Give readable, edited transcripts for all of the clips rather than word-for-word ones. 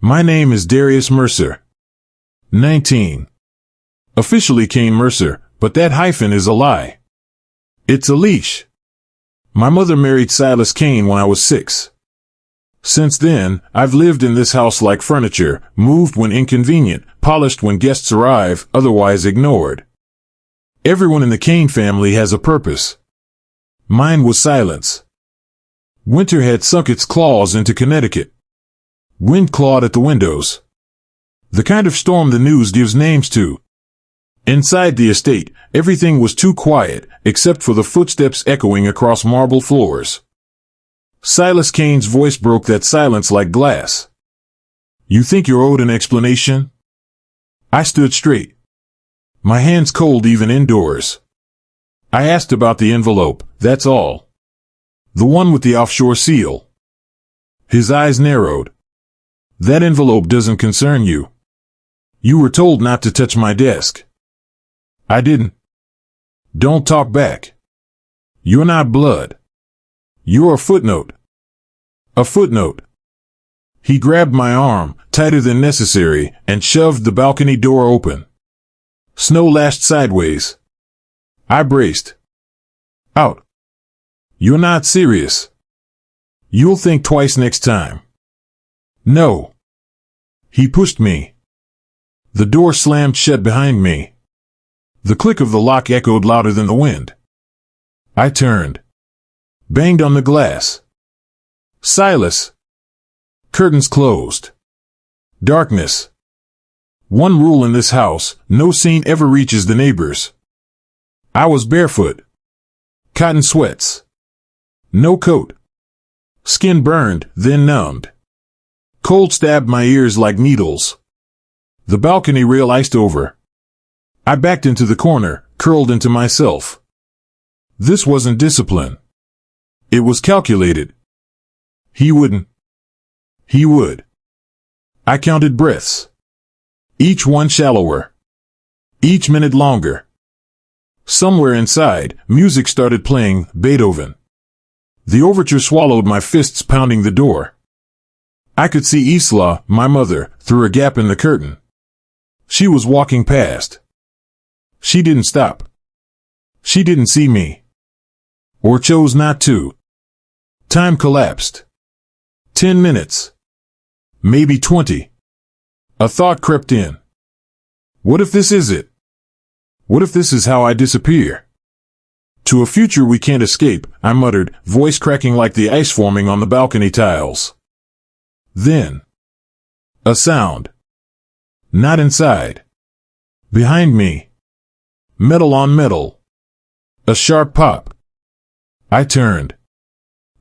My name is Darius Mercer. 19. Officially Kane Mercer, but that hyphen is a lie. It's a leash. My mother married Silas Kane when I was 6. Since then, I've lived in this house like furniture, moved when inconvenient, polished when guests arrive, otherwise ignored. Everyone in the Kane family has a purpose. Mine was silence. Winter had sunk its claws into Connecticut. Wind clawed at the windows. The kind of storm the news gives names to. Inside the estate, everything was too quiet, except for the footsteps echoing across marble floors. Silas Kane's voice broke that silence like glass. You think you're owed an explanation? I stood straight. My hands cold even indoors. I asked about the envelope, that's all. The one with the offshore seal. His eyes narrowed. That envelope doesn't concern you. You were told not to touch my desk. I didn't. Don't talk back. You're not blood. You're a footnote. A footnote. He grabbed my arm, tighter than necessary, and shoved the balcony door open. Snow lashed sideways. I braced. Out. You're not serious. You'll think twice next time. No. He pushed me. The door slammed shut behind me. The click of the lock echoed louder than the wind. I turned. Banged on the glass. Silas. Curtains closed. Darkness. One rule in this house, no scene ever reaches the neighbors. I was barefoot. Cotton sweats. No coat. Skin burned, then numbed. Cold stabbed my ears like needles. The balcony rail iced over. I backed into the corner, curled into myself. This wasn't discipline. It was calculated. He wouldn't. He would. I counted breaths. Each one shallower. Each minute longer. Somewhere inside, music started playing, Beethoven. The overture swallowed my fists pounding the door. I could see Isla, my mother, through a gap in the curtain. She was walking past. She didn't stop. She didn't see me. Or chose not to. Time collapsed. 10 minutes. Maybe 20. A thought crept in. What if this is it? What if this is how I disappear? To a future we can't escape, I muttered, voice cracking like the ice forming on the balcony tiles. Then. A sound. Not inside. Behind me. Metal on metal. A sharp pop. I turned.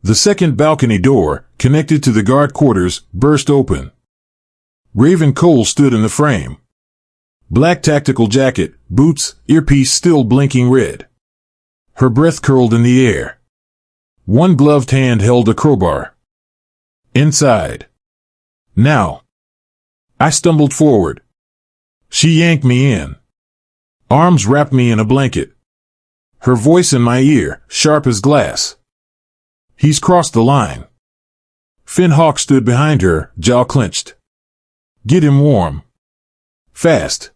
The second balcony door, connected to the guard quarters, burst open. Raven Cole stood in the frame. Black tactical jacket, boots, earpiece still blinking red. Her breath curled in the air. One gloved hand held a crowbar. Inside. Now. I stumbled forward. She yanked me in. Arms wrapped me in a blanket. Her voice in my ear, sharp as glass. He's crossed the line. Finn Hawk stood behind her, jaw clenched. Get him warm. Fast.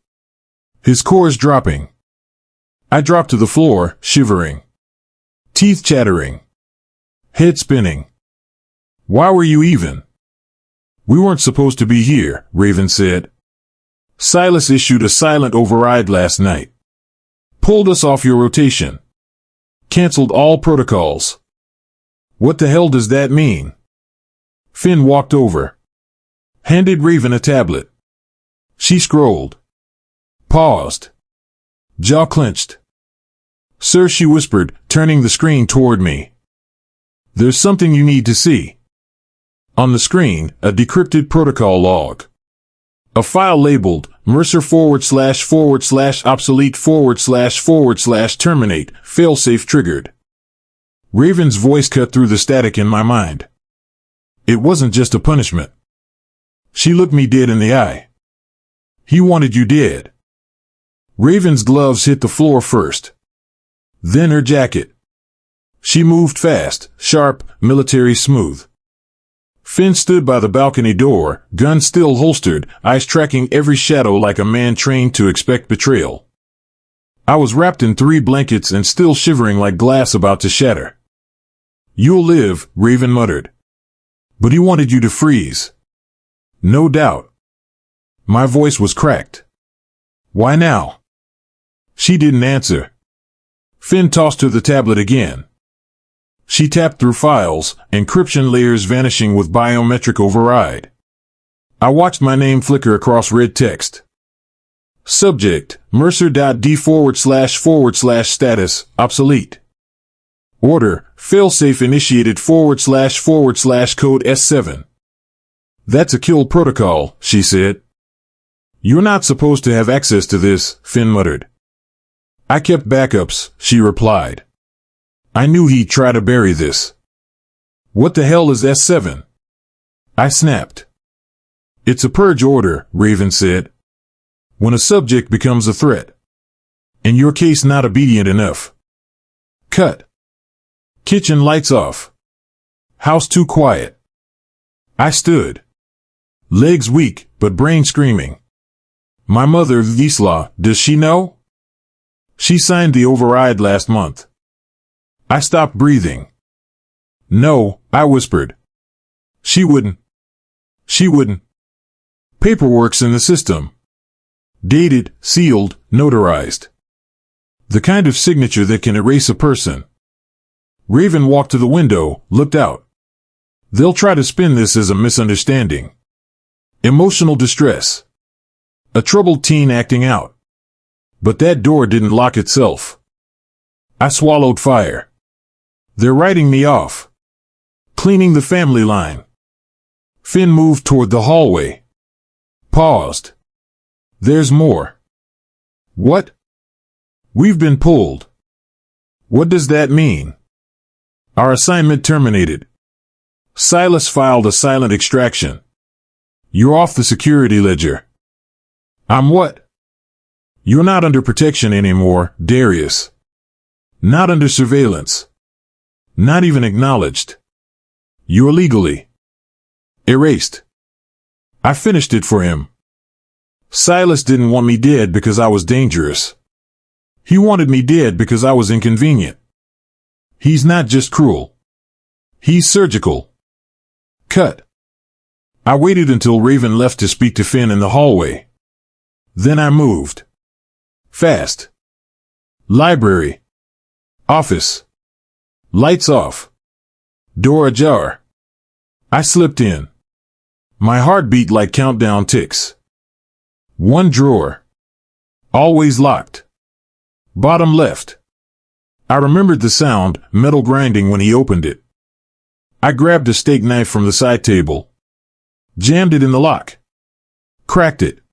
His cores dropping. I dropped to the floor, shivering. Teeth chattering. Head spinning. Why were you even? We weren't supposed to be here, Raven said. Silas issued a silent override last night. Pulled us off your rotation. Canceled all protocols. What the hell does that mean? Finn walked over. Handed Raven a tablet. She scrolled. Paused. Jaw clenched. Sir, she whispered, turning the screen toward me. There's something you need to see. On the screen, a decrypted protocol log. A file labeled Mercer // obsolete / terminate, failsafe triggered. Raven's voice cut through the static in my mind. It wasn't just a punishment. She looked me dead in the eye. He wanted you dead. Raven's gloves hit the floor first. Then her jacket. She moved fast, sharp, military smooth. Finn stood by the balcony door, gun still holstered, eyes tracking every shadow like a man trained to expect betrayal. I was wrapped in 3 blankets and still shivering like glass about to shatter. "You'll live," Raven muttered. "But he wanted you to freeze." "No doubt." My voice was cracked. "Why now?" She didn't answer. Finn tossed her the tablet again. She tapped through files, encryption layers vanishing with biometric override. I watched my name flicker across red text. Subject, Mercer.D//status, obsolete. Order, failsafe initiated // code S7. "That's a kill protocol," she said. "You're not supposed to have access to this," Finn muttered. "I kept backups," she replied. "I knew he'd try to bury this." "What the hell is S7? I snapped. "It's a purge order," Raven said. "When a subject becomes a threat. In your case, not obedient enough." Cut. Kitchen lights off. House too quiet. I stood. Legs weak, but brain screaming. My mother, Wisla, does she know? She signed the override last month. I stopped breathing. "No," I whispered. She wouldn't. She wouldn't. Paperwork's in the system. Dated, sealed, notarized. The kind of signature that can erase a person. Raven walked to the window, looked out. "They'll try to spin this as a misunderstanding. Emotional distress. A troubled teen acting out. But that door didn't lock itself." I swallowed fire. "They're writing me off. Cleaning the family line." Finn moved toward the hallway. Paused. "There's more." "What?" "We've been pulled." "What does that mean?" "Our assignment terminated. Silas filed a silent extraction. You're off the security ledger." "I'm what?" "You're not under protection anymore, Darius. Not under surveillance. Not even acknowledged. You're legally erased." I finished it for him. Silas didn't want me dead because I was dangerous. He wanted me dead because I was inconvenient. He's not just cruel. He's surgical. Cut. I waited until Raven left to speak to Finn in the hallway. Then I moved. Fast. Library. Office. Lights off. Door ajar. I slipped in. My heart beat like countdown ticks. 1 drawer. Always locked. Bottom left. I remembered the sound, metal grinding, when he opened it. I grabbed a steak knife from the side table. Jammed it in the lock. Cracked it.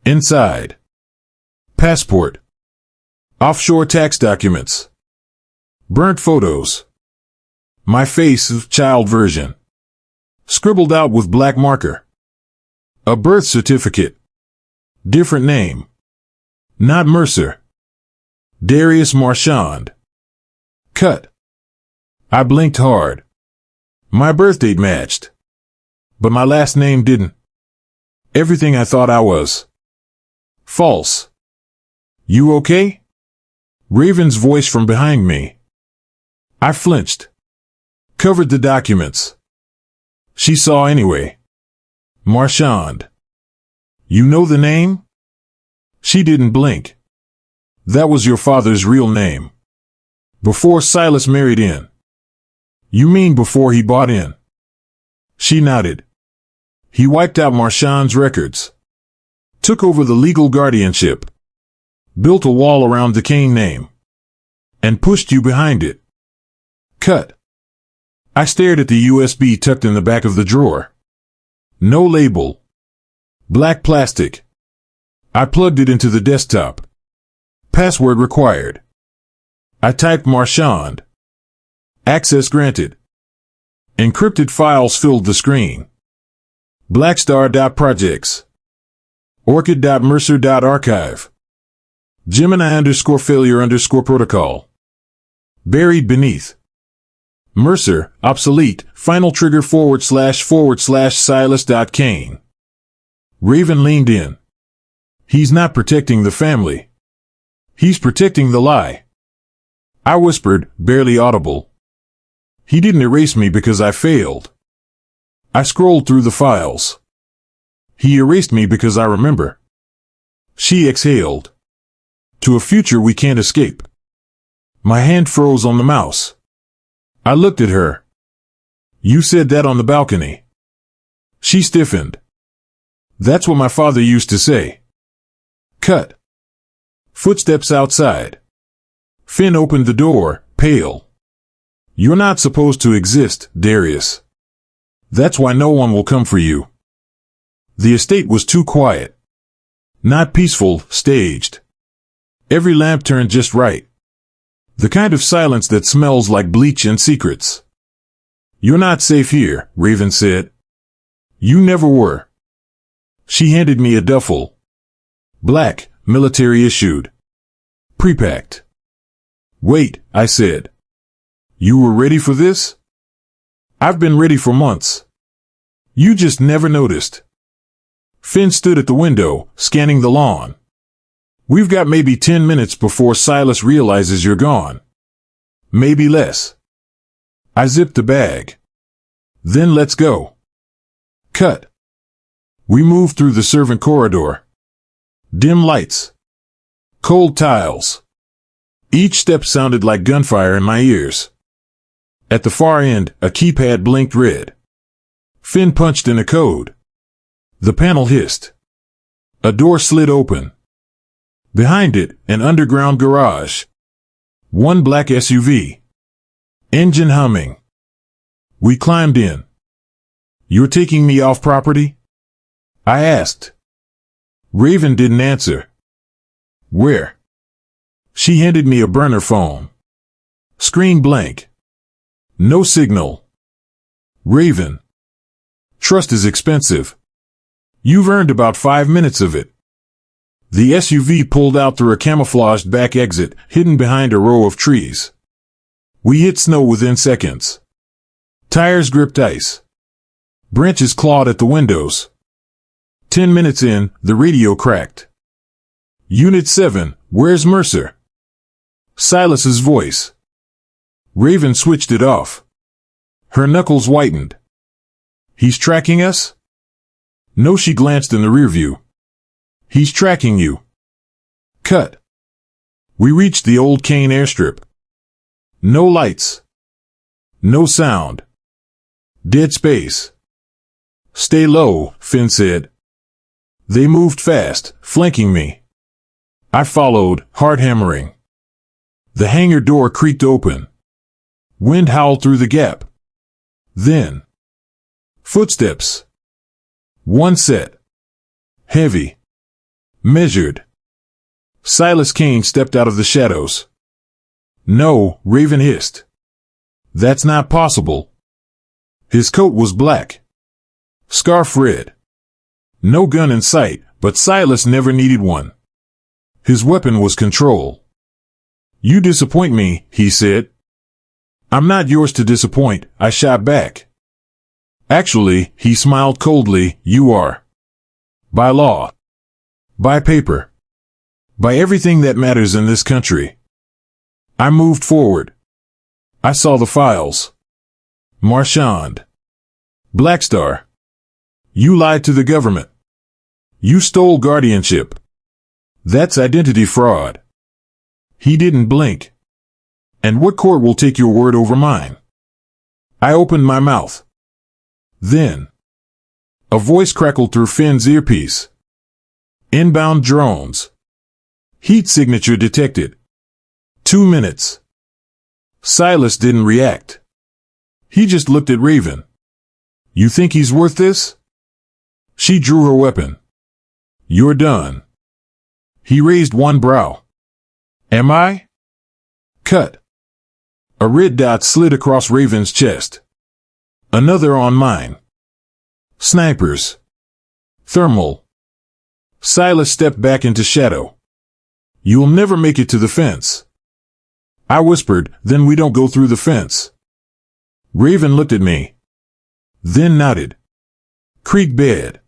Inside. Passport. Offshore tax documents. Burnt photos. My face, child version. Scribbled out with black marker. A birth certificate. Different name. Not Mercer. Darius Marchand. Cut. I blinked hard. My birth date matched. But my last name didn't. Everything I thought I was. False. "You okay?" Raven's voice from behind me. I flinched. Covered the documents. She saw anyway. Marchand. "You know the name?" She didn't blink. "That was your father's real name. Before Silas married in." "You mean before he bought in?" She nodded. "He wiped out Marchand's records. Took over the legal guardianship. Built a wall around the Kane name. And pushed you behind it." Cut. I stared at the USB tucked in the back of the drawer. No label. Black plastic. I plugged it into the desktop. Password required. I typed Marchand. Access granted. Encrypted files filled the screen. Blackstar.projects. Orchid.mercer.archive. Gemini_failure_protocol. Buried beneath. Mercer, obsolete, final trigger // Silas.Kane. Raven leaned in. He's not protecting the family. He's protecting the lie. I whispered, barely audible. He didn't erase me because I failed. I scrolled through the files. He erased me because I remember. She exhaled. To a future we can't escape. My hand froze on the mouse. I looked at her. You said that on the balcony. She stiffened. That's what my father used to say. Cut. Footsteps outside. Finn opened the door, pale. You're not supposed to exist, Darius. That's why no one will come for you. The estate was too quiet. Not peaceful, staged. Every lamp turned just right. The kind of silence that smells like bleach and secrets. You're not safe here, Raven said. You never were. She handed me a duffel. Black, military issued. Pre-packed. Wait, I said. You were ready for this? I've been ready for months. You just never noticed. Finn stood at the window, scanning the lawn. We've got maybe 10 minutes before Silas realizes you're gone. Maybe less. I zipped the bag. Then let's go. Cut. We moved through the servant corridor. Dim lights. Cold tiles. Each step sounded like gunfire in my ears. At the far end, a keypad blinked red. Finn punched in a code. The panel hissed. A door slid open. Behind it, an underground garage. One black SUV. Engine humming. We climbed in. You're taking me off property? I asked. Raven didn't answer. Where? She handed me a burner phone. Screen blank. No signal. Raven. Trust is expensive. You've earned about 5 minutes of it. The SUV pulled out through a camouflaged back exit, hidden behind a row of trees. We hit snow within seconds. Tires gripped ice. Branches clawed at the windows. 10 minutes in, the radio cracked. Unit 7, where's Mercer? Silas's voice. Raven switched it off. Her knuckles whitened. He's tracking us? No, she glanced in the rearview. He's tracking you. Cut. We reached the old Kane airstrip. No lights. No sound. Dead space. Stay low, Finn said. They moved fast, flanking me. I followed, heart hammering. The hangar door creaked open. Wind howled through the gap. Then. Footsteps. One set. Heavy. Measured. Silas Kane stepped out of the shadows. No, Raven hissed. That's not possible. His coat was black. Scarf red. No gun in sight, but Silas never needed one. His weapon was control. You disappoint me, he said. I'm not yours to disappoint, I shot back. Actually, he smiled coldly, you are. By law. By paper. By everything that matters in this country. I moved forward. I saw the files. Marchand. Blackstar. You lied to the government. You stole guardianship. That's identity fraud. He didn't blink. And what court will take your word over mine? I opened my mouth. Then. A voice crackled through Finn's earpiece. Inbound drones. Heat signature detected. 2 minutes. Silas didn't react. He just looked at Raven. You think he's worth this? She drew her weapon. You're done. He raised one brow. Am I? Cut. A red dot slid across Raven's chest. Another on mine. Snipers. Thermal. Silas stepped back into shadow. You'll never make it to the fence. I whispered, then we don't go through the fence. Raven looked at me, then nodded. Creek bed.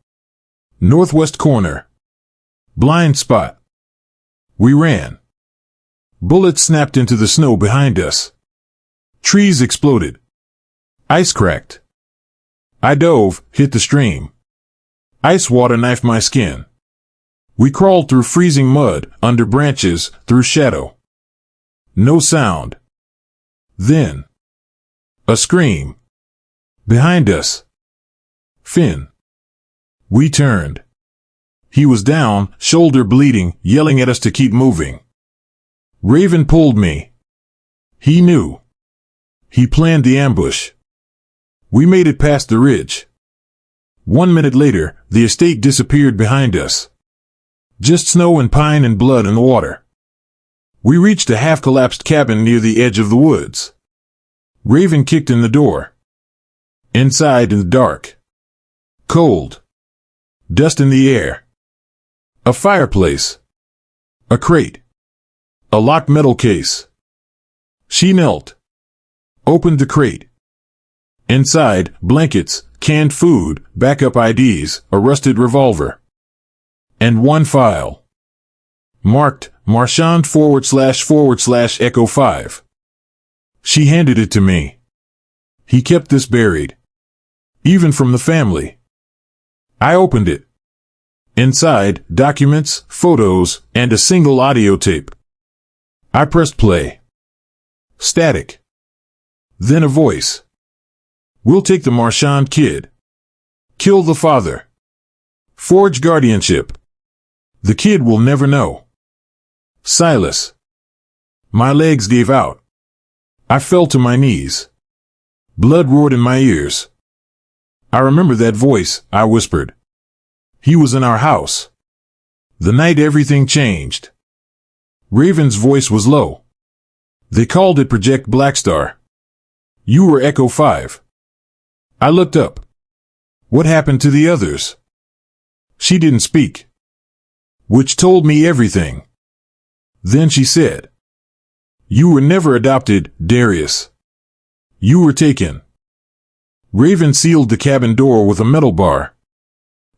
Northwest corner. Blind spot. We ran. Bullets snapped into the snow behind us. Trees exploded. Ice cracked. I dove, hit the stream. Ice water knifed my skin. We crawled through freezing mud, under branches, through shadow. No sound. Then, a scream. Behind us. Finn. We turned. He was down, shoulder bleeding, yelling at us to keep moving. Raven pulled me. He knew. He planned the ambush. We made it past the ridge. 1 minute later, the estate disappeared behind us. Just snow and pine and blood and water. We reached a half-collapsed cabin near the edge of the woods. Raven kicked in the door. Inside in the dark. Cold. Dust in the air. A fireplace. A crate. A locked metal case. She knelt. Opened the crate. Inside, blankets, canned food, backup IDs, a rusted revolver. And one file. Marked, Marchand / Echo 5. She handed it to me. He kept this buried. Even from the family. I opened it. Inside, documents, photos, and a single audio tape. I pressed play. Static. Then a voice. We'll take the Marchand kid. Kill the father. Forge guardianship. The kid will never know. Silas. My legs gave out. I fell to my knees. Blood roared in my ears. I remember that voice, I whispered. He was in our house. The night everything changed. Raven's voice was low. They called it Project Blackstar. You were Echo 5. I looked up. What happened to the others? She didn't speak. Which told me everything. Then she said, you were never adopted, Darius. You were taken. Raven sealed the cabin door with a metal bar.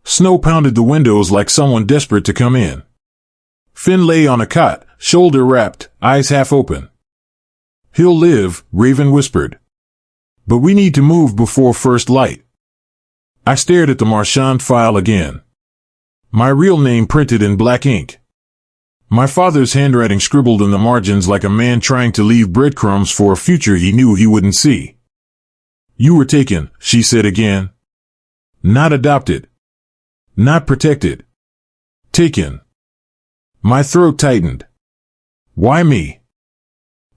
Snow pounded the windows like someone desperate to come in. Finn lay on a cot, shoulder wrapped, eyes half open. He'll live, Raven whispered. But we need to move before first light. I stared at the Marchand file again. My real name printed in black ink. My father's handwriting scribbled in the margins like a man trying to leave breadcrumbs for a future he knew he wouldn't see. You were taken, she said again. Not adopted. Not protected. Taken. My throat tightened. Why me?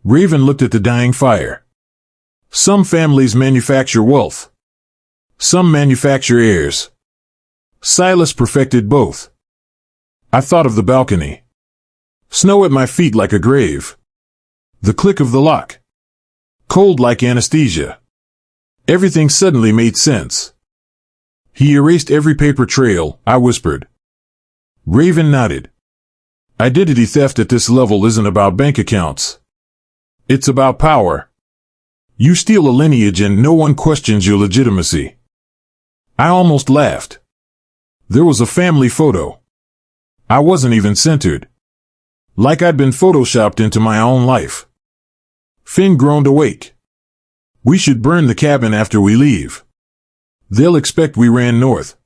Raven looked at the dying fire. Some families manufacture wealth. Some manufacture heirs. Silas perfected both. I thought of the balcony. Snow at my feet like a grave. The click of the lock. Cold like anesthesia. Everything suddenly made sense. He erased every paper trail, I whispered. Raven nodded. Identity theft at this level isn't about bank accounts. It's about power. You steal a lineage and no one questions your legitimacy. I almost laughed. There was a family photo. I wasn't even centered. Like I'd been photoshopped into my own life. Finn groaned awake. We should burn the cabin after we leave. They'll expect we ran north.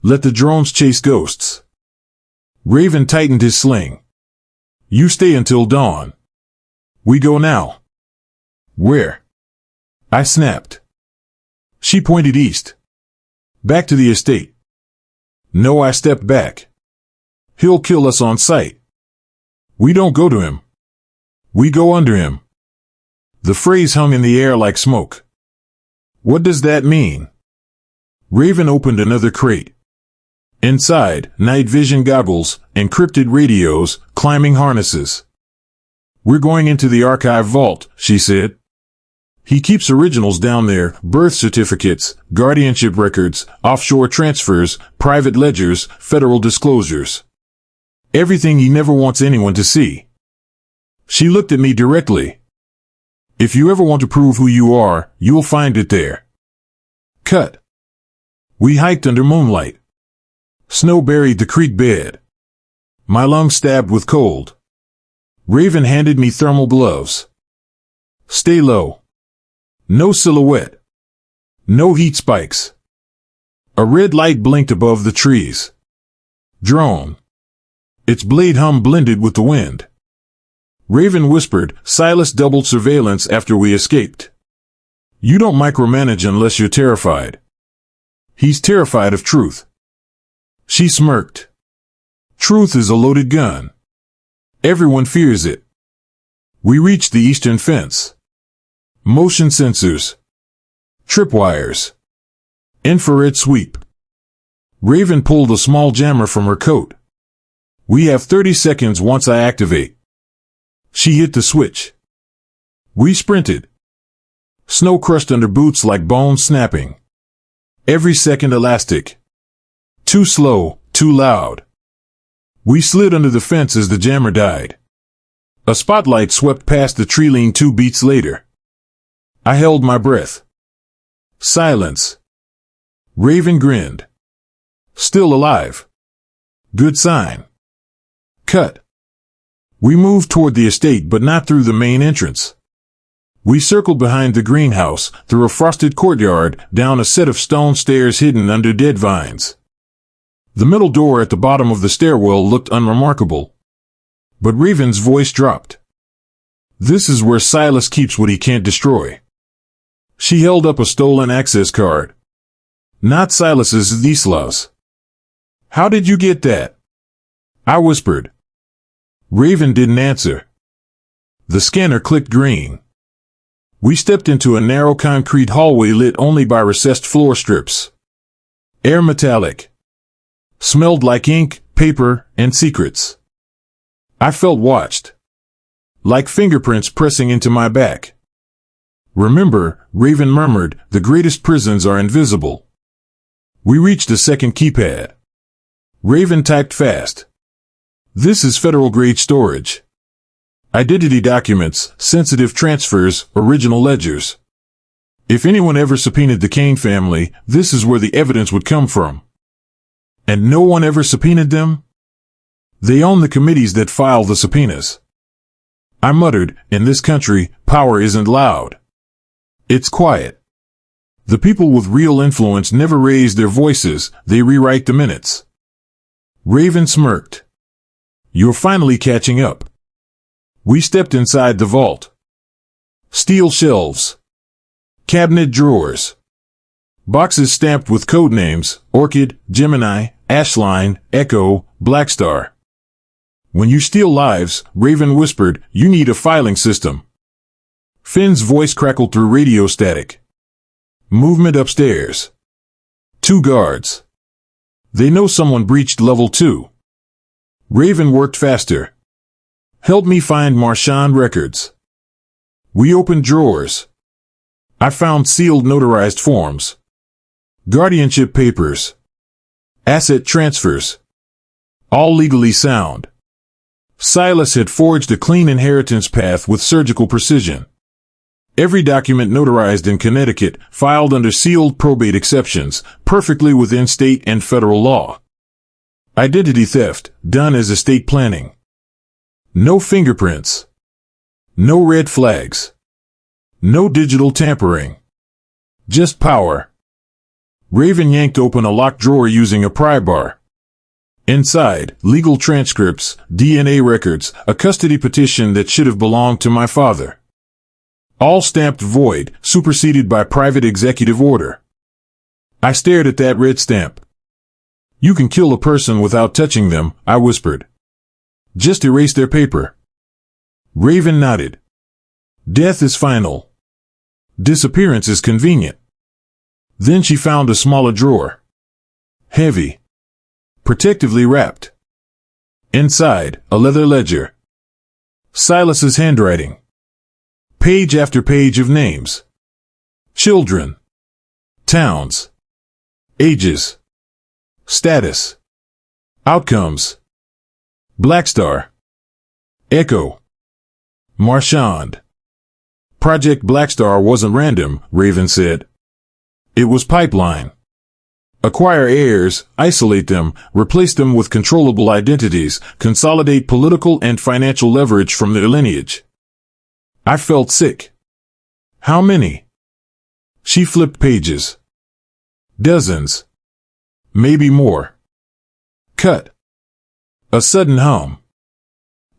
Let the drones chase ghosts. Raven tightened his sling. You stay until dawn. We go now. Where? I snapped. She pointed east. Back to the estate. No, I stepped back. He'll kill us on sight. We don't go to him. We go under him. The phrase hung in the air like smoke. What does that mean? Raven opened another crate. Inside, night vision goggles, encrypted radios, climbing harnesses. We're going into the archive vault, she said. He keeps originals down there, birth certificates, guardianship records, offshore transfers, private ledgers, federal disclosures. Everything he never wants anyone to see. She looked at me directly. If you ever want to prove who you are, you'll find it there. Cut. We hiked under moonlight. Snow buried the creek bed. My lungs stabbed with cold. Raven handed me thermal gloves. Stay low. No silhouette. No heat spikes. A red light blinked above the trees. Drone. Its blade hum blended with the wind. Raven whispered, Silas doubled surveillance after we escaped. You don't micromanage unless you're terrified. He's terrified of truth. She smirked. Truth is a loaded gun. Everyone fears it. We reached the eastern fence. Motion sensors. Tripwires. Infrared sweep. Raven pulled a small jammer from her coat. We have 30 seconds once I activate. She hit the switch. We sprinted. Snow crushed under boots like bones snapping. Every second elastic. Too slow, too loud. We slid under the fence as the jammer died. A spotlight swept past the tree lean 2 beats later. I held my breath. Silence. Raven grinned. Still alive. Good sign. Cut. We moved toward the estate but not through the main entrance. We circled behind the greenhouse, through a frosted courtyard, down a set of stone stairs hidden under dead vines. The middle door at the bottom of the stairwell looked unremarkable. But Raven's voice dropped. This is where Silas keeps what he can't destroy. She held up a stolen access card. Not Silas's, Isla's. How did you get that? I whispered. Raven didn't answer. The scanner clicked green. We stepped into a narrow concrete hallway lit only by recessed floor strips. Air metallic. Smelled like ink, paper, and secrets. I felt watched. Like fingerprints pressing into my back. Remember, Raven murmured, the greatest prisons are invisible. We reached a second keypad. Raven typed fast. This is federal-grade storage. Identity documents, sensitive transfers, original ledgers. If anyone ever subpoenaed the Kane family, this is where the evidence would come from. And no one ever subpoenaed them? They own the committees that file the subpoenas. I muttered, in this country, power isn't loud. It's quiet. The people with real influence never raise their voices, they rewrite the minutes. Raven smirked. You're finally catching up. We stepped inside the vault. Steel shelves. Cabinet drawers. Boxes stamped with code names, Orchid, Gemini, Ashline, Echo, Blackstar. When you steal lives, Raven whispered, you need a filing system. Finn's voice crackled through radio static. Movement upstairs. 2 guards. They know someone breached level 2. Raven worked faster. Help me find Marchand records. We opened drawers. I found sealed notarized forms. Guardianship papers. Asset transfers. All legally sound. Silas had forged a clean inheritance path with surgical precision. Every document notarized in Connecticut, filed under sealed probate exceptions, perfectly within state and federal law. Identity theft, done as estate planning. No fingerprints. No red flags. No digital tampering. Just power. Raven yanked open a locked drawer using a pry bar. Inside, legal transcripts, DNA records, a custody petition that should have belonged to my father. All stamped void, superseded by private executive order. I stared at that red stamp. You can kill a person without touching them, I whispered. Just erase their paper. Raven nodded. Death is final. Disappearance is convenient. Then she found a smaller drawer. Heavy. Protectively wrapped. Inside, a leather ledger. Silas's handwriting. Page after page of names. Children. Towns. Ages. Status. Outcomes. Blackstar. Echo. Marchand. Project Blackstar wasn't random, Raven said. It was pipeline. Acquire heirs, isolate them, replace them with controllable identities, consolidate political and financial leverage from their lineage. I felt sick. How many? She flipped pages. Dozens. Maybe more. Cut. A sudden hum.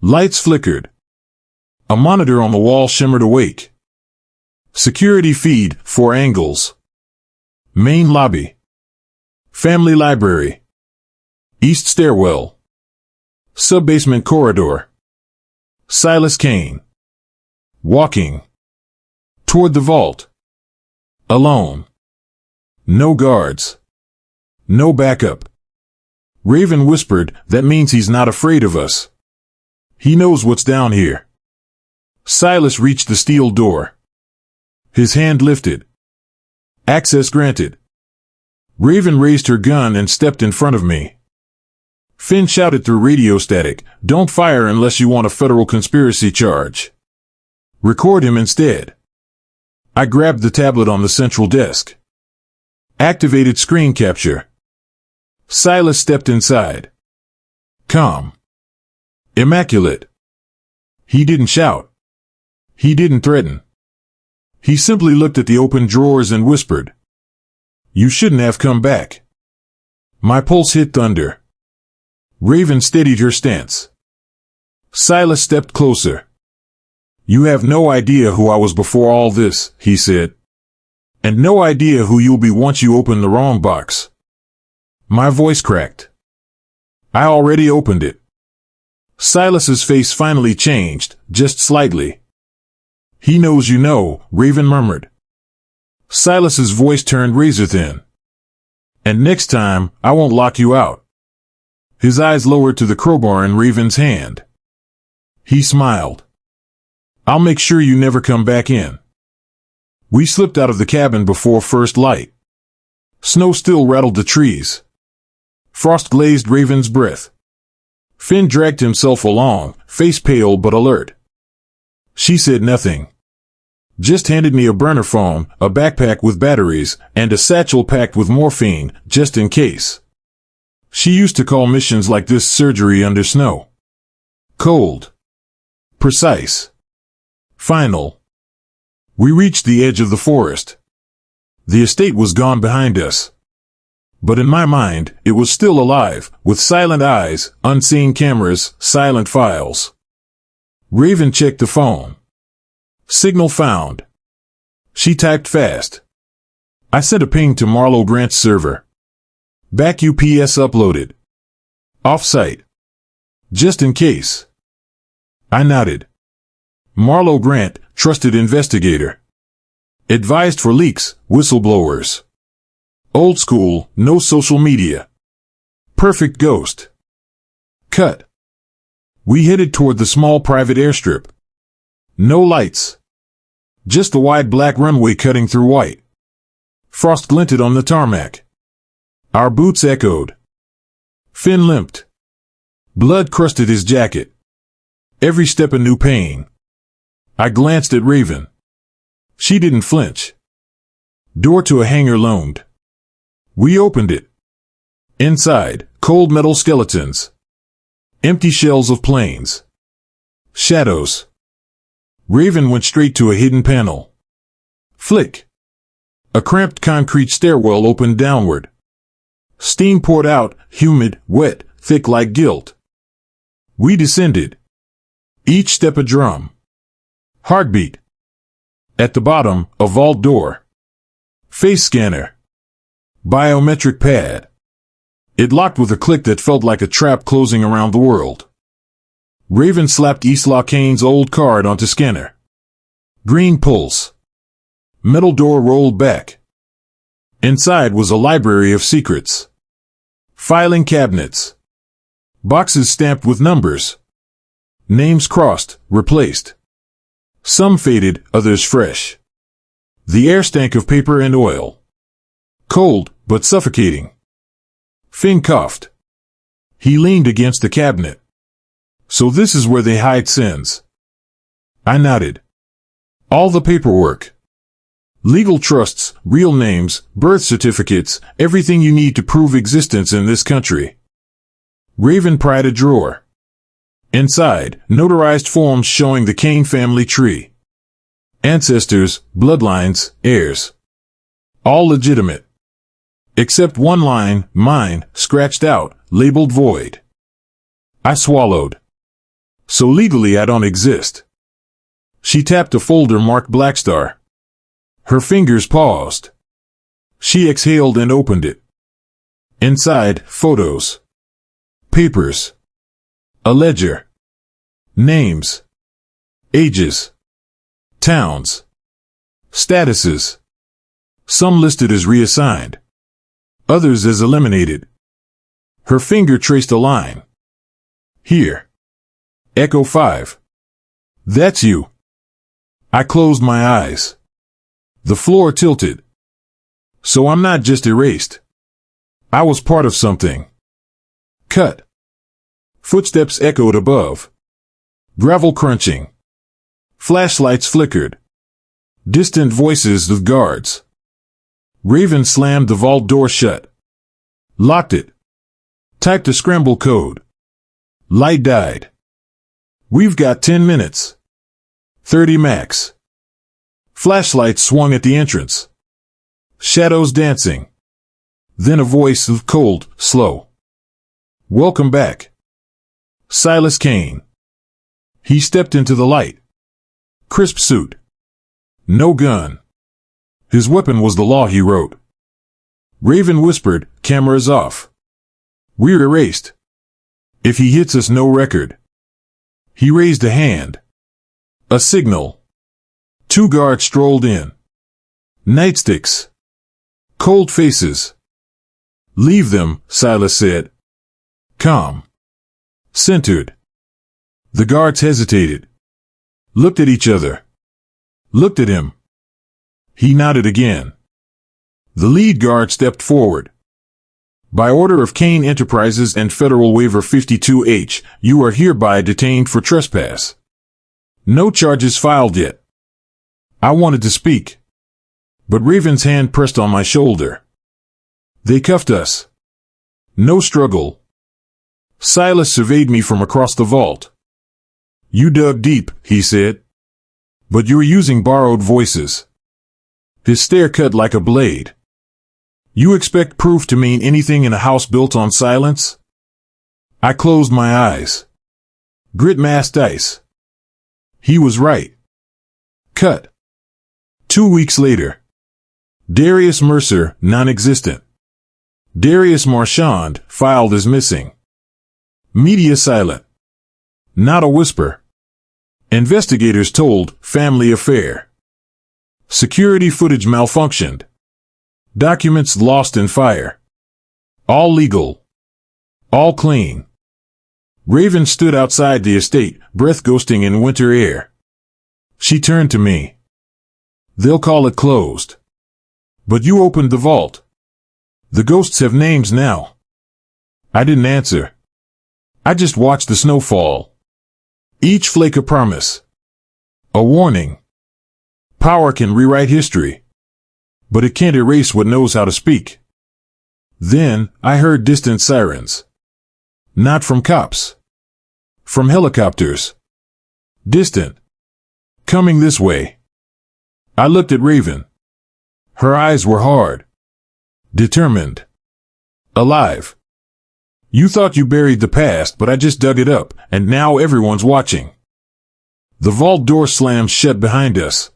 Lights flickered. A monitor on the wall shimmered awake. Security feed, 4 angles. Main lobby. Family library. East stairwell. Sub-basement corridor. Silas Kane. Walking. Toward the vault. Alone. No guards. No backup. Raven whispered, that means he's not afraid of us. He knows what's down here. Silas reached the steel door. His hand lifted. Access granted. Raven raised her gun and stepped in front of me. Finn shouted through radio static, don't fire unless you want a federal conspiracy charge. Record him instead. I grabbed the tablet on the central desk. Activated screen capture. Silas stepped inside. Calm. Immaculate. He didn't shout. He didn't threaten. He simply looked at the open drawers and whispered, you shouldn't have come back. My pulse hit thunder. Raven steadied her stance. Silas stepped closer. You have no idea who I was before all this, he said. And no idea who you'll be once you open the wrong box. My voice cracked. I already opened it. Silas's face finally changed, just slightly. He knows you know, Raven murmured. Silas's voice turned razor thin. And next time, I won't lock you out. His eyes lowered to the crowbar in Raven's hand. He smiled. I'll make sure you never come back in. We slipped out of the cabin before first light. Snow still rattled the trees. Frost glazed Raven's breath. Finn dragged himself along, face pale but alert. She said nothing. Just handed me a burner phone, a backpack with batteries, and a satchel packed with morphine, just in case. She used to call missions like this surgery under snow. Cold. Precise. Final. We reached the edge of the forest. The estate was gone behind us. But in my mind, it was still alive, with silent eyes, unseen cameras, silent files. Raven checked the phone. Signal found. She typed fast. I sent a ping to Marlowe Grant's server. Back UPS uploaded. Off-site. Just in case. I nodded. Marlowe Grant, trusted investigator. Advised for leaks, whistleblowers. Old school, no social media. Perfect ghost. Cut. We headed toward the small private airstrip. No lights. Just the wide black runway cutting through white. Frost glinted on the tarmac. Our boots echoed. Finn limped. Blood crusted his jacket. Every step a new pain. I glanced at Raven. She didn't flinch. Door to a hangar loomed. We opened it. Inside, cold metal skeletons. Empty shells of planes. Shadows. Raven went straight to a hidden panel. Flick. A cramped concrete stairwell opened downward. Steam poured out, humid, wet, thick like guilt. We descended. Each step a drum. Heartbeat. At the bottom, a vault door. Face scanner. Biometric pad. It locked with a click that felt like a trap closing around the world. Raven slapped Isla Kane's old card onto scanner. Green pulse. Metal door rolled back. Inside was a library of secrets. Filing cabinets. Boxes stamped with numbers. Names crossed, replaced. Some faded, others fresh. The air stank of paper and oil. Cold, but suffocating. Finn coughed. He leaned against the cabinet. So this is where they hide sins. I nodded. All the paperwork. Legal trusts, real names, birth certificates, everything you need to prove existence in this country. Raven pried a drawer. Inside, notarized forms showing the Kane family tree. Ancestors, bloodlines, heirs. All legitimate. Except one line, mine, scratched out, labeled void. I swallowed. So legally I don't exist. She tapped a folder marked Blackstar. Her fingers paused. She exhaled and opened it. Inside, photos. Papers. A ledger. Names. Ages. Towns. Statuses. Some listed as reassigned. Others as eliminated. Her finger traced a line. Here. Echo 5. That's you. I closed my eyes. The floor tilted. So I'm not just erased. I was part of something. Cut. Footsteps echoed above. Gravel crunching. Flashlights flickered. Distant voices of guards. Raven slammed the vault door shut. Locked it. Typed a scramble code. Light died. We've got 10 minutes. 30 max. Flashlights swung at the entrance. Shadows dancing. Then a voice of cold, slow. Welcome back. Silas Kane. He stepped into the light. Crisp suit. No gun. His weapon was the law, he wrote. Raven whispered, cameras off. We're erased. If he hits us, no record. He raised a hand. A signal. 2 guards strolled in. Nightsticks. Cold faces. Leave them, Silas said. Calm. Centered. The guards hesitated. Looked at each other. Looked at him. He nodded again. The lead guard stepped forward. By order of Kane Enterprises and Federal Waiver 52H, you are hereby detained for trespass. No charges filed yet. I wanted to speak. But Raven's hand pressed on my shoulder. They cuffed us. No struggle. Silas surveyed me from across the vault. You dug deep, he said. But you're using borrowed voices. His stare cut like a blade. You expect proof to mean anything in a house built on silence? I closed my eyes. Grit masked ice. He was right. Cut. 2 weeks later. Darius Mercer, non-existent. Darius Marchand, filed as missing. Media silent. Not a whisper. Investigators told, family affair. Security footage malfunctioned. Documents lost in fire. All legal. All clean. Raven stood outside the estate, breath ghosting in winter air. She turned to me. They'll call it closed. But you opened the vault. The ghosts have names now. I didn't answer. I just watched the snow fall. Each flake a promise. A warning. Power can rewrite history. But it can't erase what knows how to speak. Then, I heard distant sirens. Not from cops. From helicopters. Distant. Coming this way. I looked at Raven. Her eyes were hard. Determined. Alive. You thought you buried the past, but I just dug it up, and now everyone's watching. The vault door slams shut behind us.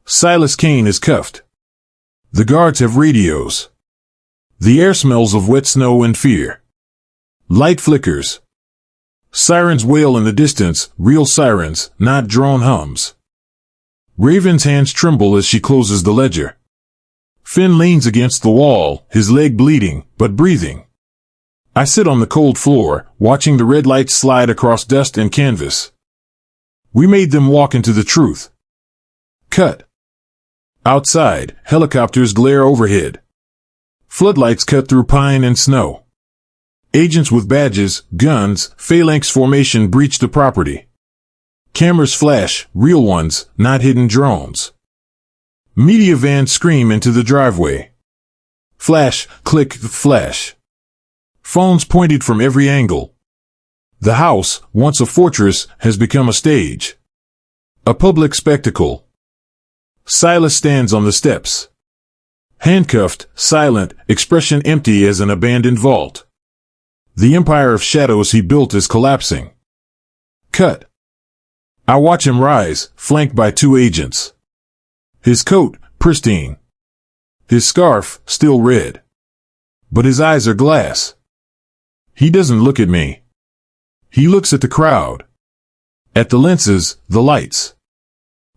Silas Kane is cuffed. The guards have radios. The air smells of wet snow and fear. Light flickers. Sirens wail in the distance, real sirens, not drone hums. Raven's hands tremble as she closes the ledger. Finn leans against the wall, his leg bleeding, but breathing. I sit on the cold floor, watching the red lights slide across dust and canvas. We made them walk into the truth. Cut. Outside, helicopters glare overhead. Floodlights cut through pine and snow. Agents with badges, guns, phalanx formation breach the property. Cameras flash, real ones, not hidden drones. Media vans scream into the driveway. Flash, click, flash. Phones pointed from every angle. The house, once a fortress, has become a stage. A public spectacle. Silas stands on the steps. Handcuffed, silent, expression empty as an abandoned vault. The empire of shadows he built is collapsing. Cut. I watch him rise, flanked by 2 agents. His coat, pristine. His scarf, still red. But his eyes are glass. He doesn't look at me. He looks at the crowd. At the lenses, the lights.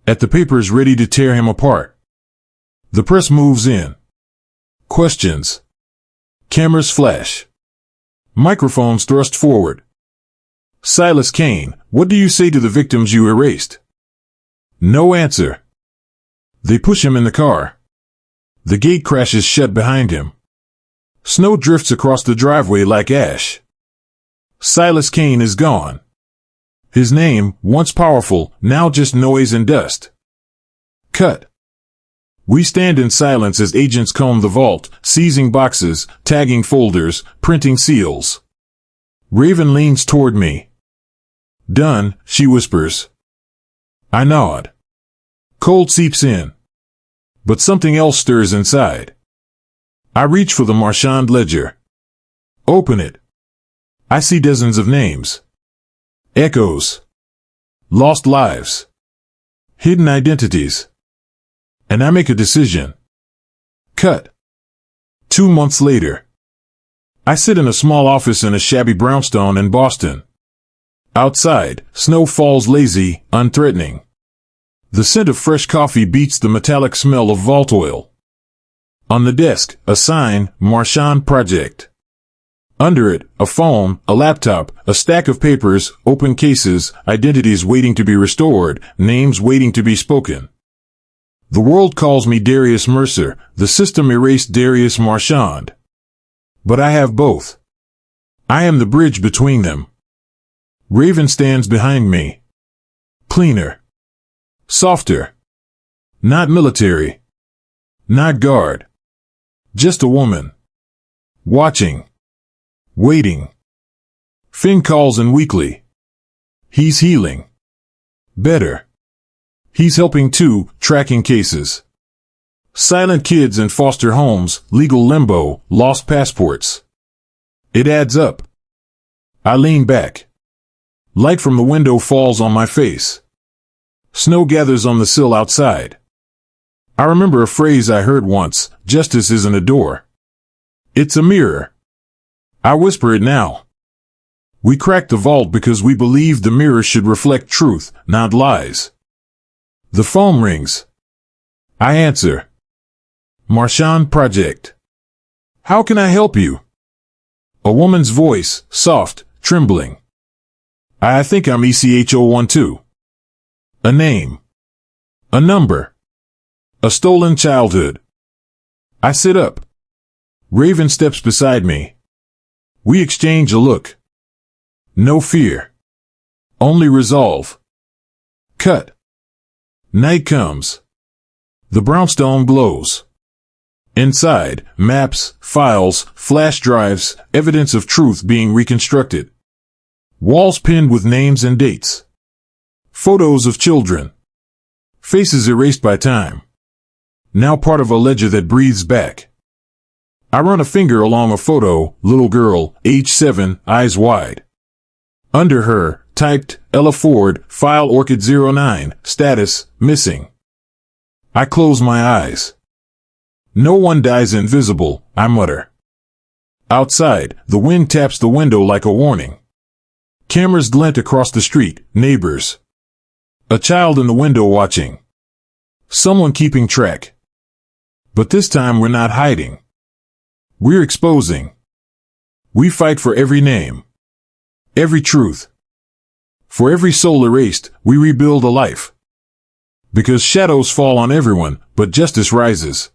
At the papers ready to tear him apart. The press moves in. Questions. Cameras flash. Microphones thrust forward. Silas Kane, what do you say to the victims you erased? No answer. They push him in the car. The gate crashes shut behind him. Snow drifts across the driveway like ash. Silas Kane is gone. His name, once powerful, now just noise and dust. Cut. We stand in silence as agents comb the vault, seizing boxes, tagging folders, printing seals. Raven leans toward me. Done, she whispers. I nod. Cold seeps in. But something else stirs inside. I reach for the Marchand ledger. Open it. I see dozens of names. Echoes. Lost lives. Hidden identities. And I make a decision. Cut. 2 months later. I sit in a small office in a shabby brownstone in Boston. Outside, snow falls lazy, unthreatening. The scent of fresh coffee beats the metallic smell of vault oil. On the desk, a sign, Marchand Project. Under it, a phone, a laptop, a stack of papers, open cases, identities waiting to be restored, names waiting to be spoken. The world calls me Darius Mercer, the system erased Darius Marchand. But I have both. I am the bridge between them. Raven stands behind me. Cleaner. Softer. Not military. Not guard. Just a woman. Watching. Waiting. Finn calls in weekly. He's healing. Better. He's helping too, tracking cases. Silent kids in foster homes, legal limbo, lost passports. It adds up. I lean back. Light from the window falls on my face. Snow gathers on the sill outside. I remember a phrase I heard once, justice isn't a door. It's a mirror. I whisper it now. We cracked the vault because we believed the mirror should reflect truth, not lies. The phone rings. I answer. Marchand Project. How can I help you? A woman's voice, soft, trembling. I think I'm ECH012. A name. A number. A stolen childhood. I sit up. Raven steps beside me. We exchange a look. No fear. Only resolve. Cut. Night comes. The brownstone glows. Inside, maps, files, flash drives, evidence of truth being reconstructed. Walls pinned with names and dates. Photos of children. Faces erased by time. Now part of a ledger that breathes back. I run a finger along a photo, little girl, age 7, eyes wide. Under her, typed, Ella Ford, file Orchid 09, status, missing. I close my eyes. No one dies invisible, I mutter. Outside, the wind taps the window like a warning. Cameras glint across the street, neighbors. A child in the window watching. Someone keeping track. But this time we're not hiding. We're exposing. We fight for every name. Every truth. For every soul erased, we rebuild a life. Because shadows fall on everyone, but justice rises.